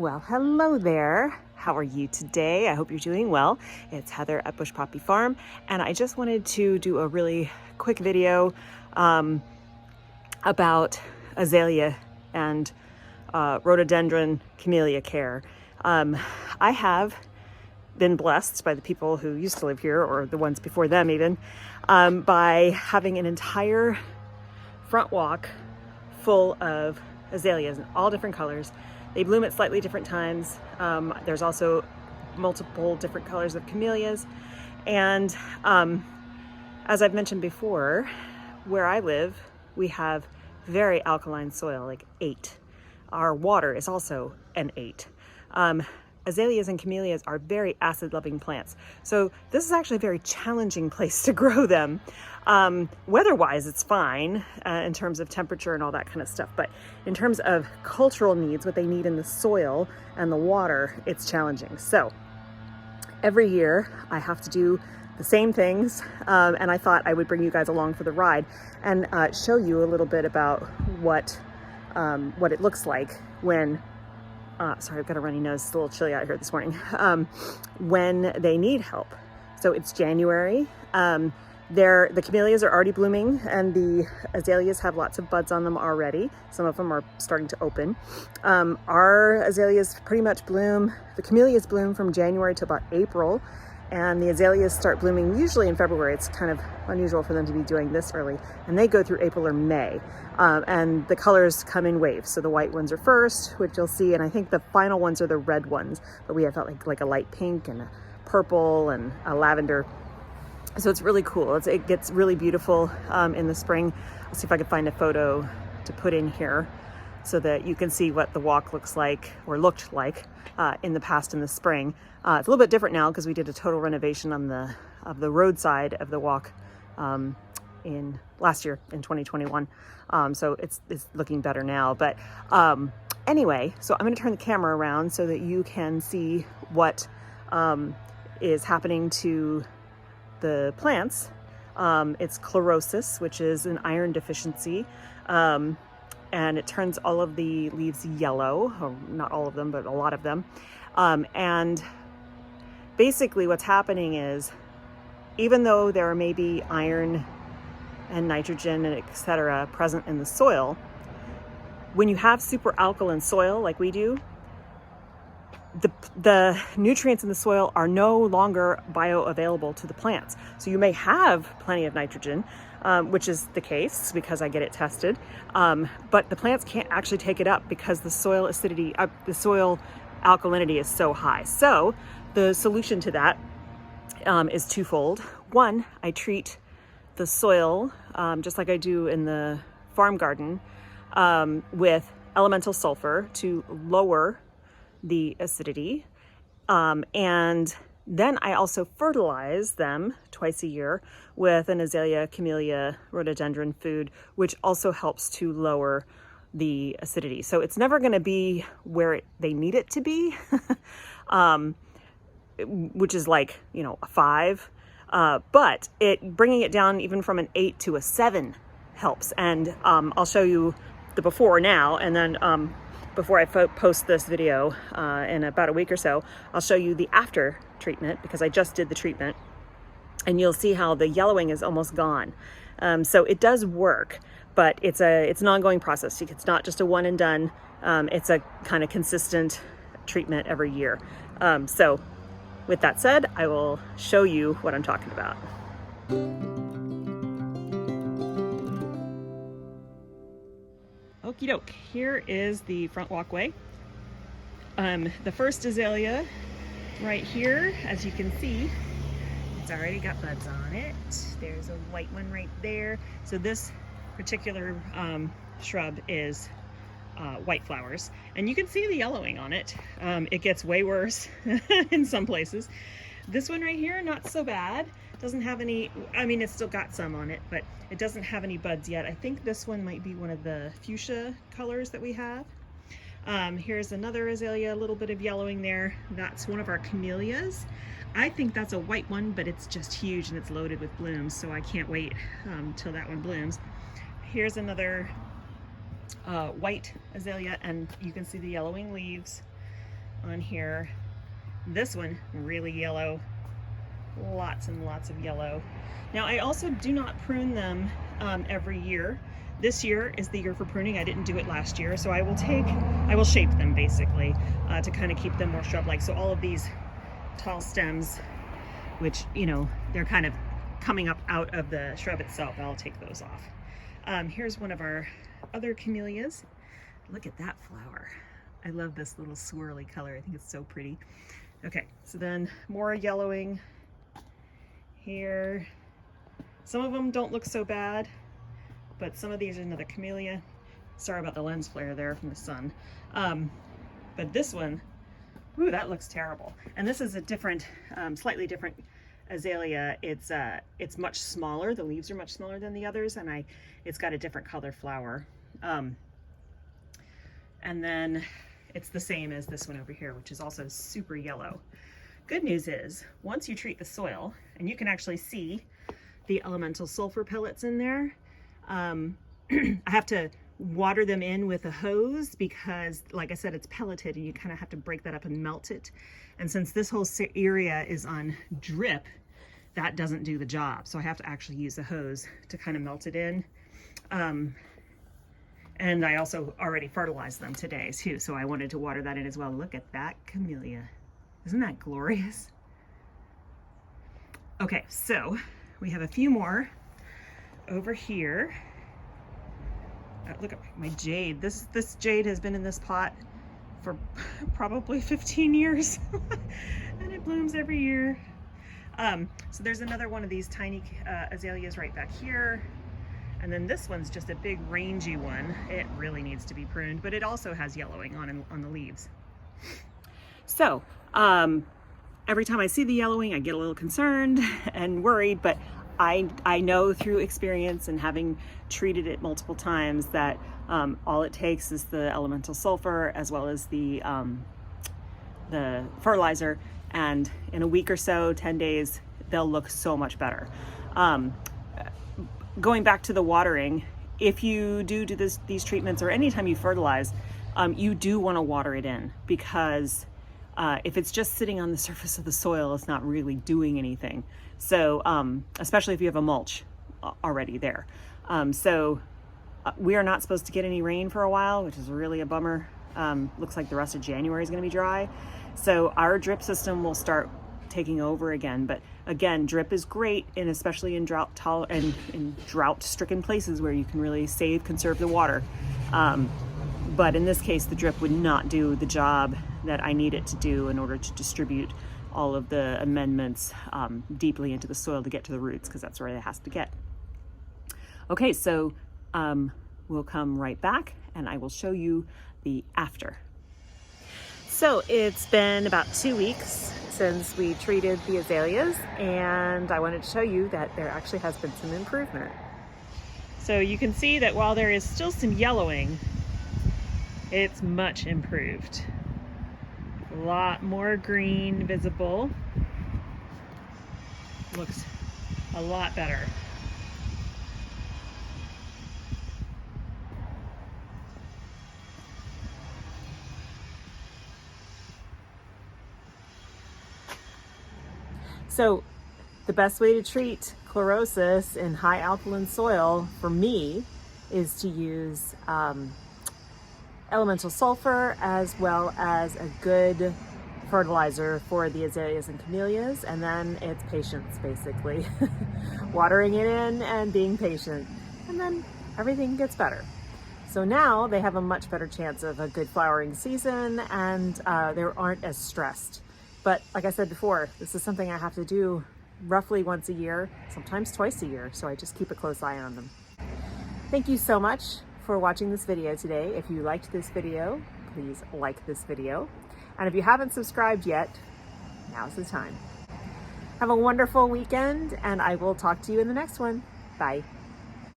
Well, hello there. How are you today? I hope you're doing well. It's Heather at Bush Poppy Farm, and I just wanted to do a really quick video about azalea and rhododendron camellia care. I have been blessed by the people who used to live here, or the ones before them even, by having an entire front walk full of azaleas in all different colors. They bloom at slightly different times. There's also multiple different colors of camellias. And as I've mentioned before, where I live, we have very alkaline soil, like 8. Our water is also an 8. Azaleas and camellias are very acid-loving plants. So this is actually a very challenging place to grow them. Weather-wise, it's fine in terms of temperature and all that kind of stuff. But in terms of cultural needs, what they need in the soil and the water, it's challenging. So every year I have to do the same things. And I thought I would bring you guys along for the ride and show you a little bit about what it looks like when sorry, I've got a runny nose. It's a little chilly out here this morning. When they need help. So it's January. The camellias are already blooming, and the azaleas have lots of buds on them already. Some of them are starting to open. Our azaleas pretty much bloom. The camellias bloom from January to about April, and the azaleas start blooming usually in February. It's kind of unusual for them to be doing this early, and they go through April or May. And the colors come in waves. So the white ones are first, which you'll see, and I think the final ones are the red ones, but we have like a light pink and a purple and a lavender. So it's really cool. It gets really beautiful in the spring. I'll see if I can find a photo to put in here so that you can see what the walk looks like, or looked like, in the past in the spring. It's a little bit different now because we did a total renovation on the roadside of the walk in last year in 2021. So it's looking better now. But anyway, so I'm going to turn the camera around so that you can see what is happening to the plants. It's chlorosis, which is an iron deficiency. And it turns all of the leaves yellow, or not all of them, but a lot of them. And basically what's happening is, even though there may be iron and nitrogen and etc. present in the soil, when you have super alkaline soil like we do, the nutrients in the soil are no longer bioavailable to the plants. So you may have plenty of nitrogen, which is the case because I get it tested, but the plants can't actually take it up because the soil acidity, the soil alkalinity is so high. So the solution to that is twofold. One, I treat the soil just like I do in the farm garden with elemental sulfur to lower the acidity, and then I also fertilize them twice a year with an azalea, camellia, rhododendron food, which also helps to lower the acidity. So it's never going to be where they need it to be, which is like, a 5, but bringing it down even from an 8 to a 7 helps. And I'll show you the before now, and then before I post this video in about a week or so, I'll show you the after treatment, because I just did the treatment, and you'll see how the yellowing is almost gone. So it does work, but it's an ongoing process. It's not just a one and done. It's a kind of consistent treatment every year. So with that said, I will show you what I'm talking about. Okie doke, here is the front walkway. The first azalea right here, as you can see, it's already got buds on it. There's a white one right there. So this particular shrub is white flowers, and you can see the yellowing on it. It gets way worse in some places. This one right here, not so bad. Doesn't have any, it's still got some on it, but it doesn't have any buds yet. I think this one might be one of the fuchsia colors that we have. Here's another azalea, a little bit of yellowing there. That's one of our camellias. I think that's a white one, but it's just huge and it's loaded with blooms, so I can't wait till that one blooms. Here's another white azalea, and you can see the yellowing leaves. on here. This one, really yellow. Lots and lots of yellow. Now I also do not prune them every year. This year is the year for pruning. I didn't do it last year, so I will shape them basically to kind of keep them more shrub-like. So all of these tall stems, which, you know, they're kind of coming up out of the shrub itself, I'll take those off. Here's one of our other camellias. Look at that flower. I love this little swirly color. I think it's so pretty. Okay, so then more yellowing here. Some of them don't look so bad, but some of these are another camellia. Sorry about the lens flare there from the sun. But this one, ooh, that looks terrible. And this is a different, slightly different azalea. It's much smaller. The leaves are much smaller than the others, and it's got a different color flower. And then it's the same as this one over here, which is also super yellow. Good news is, once you treat the soil, and you can actually see the elemental sulfur pellets in there, I have to water them in with a hose because, like I said, it's pelleted and you kind of have to break that up and melt it. And since this whole area is on drip, that doesn't do the job. So I have to actually use a hose to kind of melt it in. And I also already fertilized them today too, so I wanted to water that in as well. Look at that camellia. Isn't that glorious? Okay, so we have a few more over here. Look at my jade. This jade has been in this pot for probably 15 years and it blooms every year. So there's another one of these tiny azaleas right back here. And then this one's just a big rangy one. It really needs to be pruned, but it also has yellowing on the leaves. So every time I see the yellowing, I get a little concerned and worried, but I know through experience and having treated it multiple times that all it takes is the elemental sulfur as well as the fertilizer, and in a week or so, 10 days, they'll look so much better. Going back to the watering, if you do these treatments or anytime you fertilize, you do want to water it in, because if it's just sitting on the surface of the soil, it's not really doing anything. So especially if you have a mulch already there. We are not supposed to get any rain for a while, which is really a bummer. Looks like the rest of January is going to be dry. So our drip system will start taking over again. But again, drip is great, and especially in drought-stricken places where you can really conserve the water. But in this case, the drip would not do the job that I need it to do in order to distribute all of the amendments deeply into the soil to get to the roots, because that's where it has to get. Okay, so we'll come right back and I will show you the after. So it's been about 2 weeks since we treated the azaleas, and I wanted to show you that there actually has been some improvement. So you can see that while there is still some yellowing, it's much improved. A lot more green visible. Looks a lot better. So the best way to treat chlorosis in high alkaline soil for me is to use elemental sulfur as well as a good fertilizer for the azaleas and camellias, and then it's patience basically. Watering it in and being patient, and then everything gets better. So now they have a much better chance of a good flowering season, and they aren't as stressed. But like I said before, this is something I have to do roughly once a year, sometimes twice a year, so I just keep a close eye on them. Thank you so much for watching this video today. If you liked this video, please like this video. And if you haven't subscribed yet, now's the time. Have a wonderful weekend, and I will talk to you in the next one. Bye.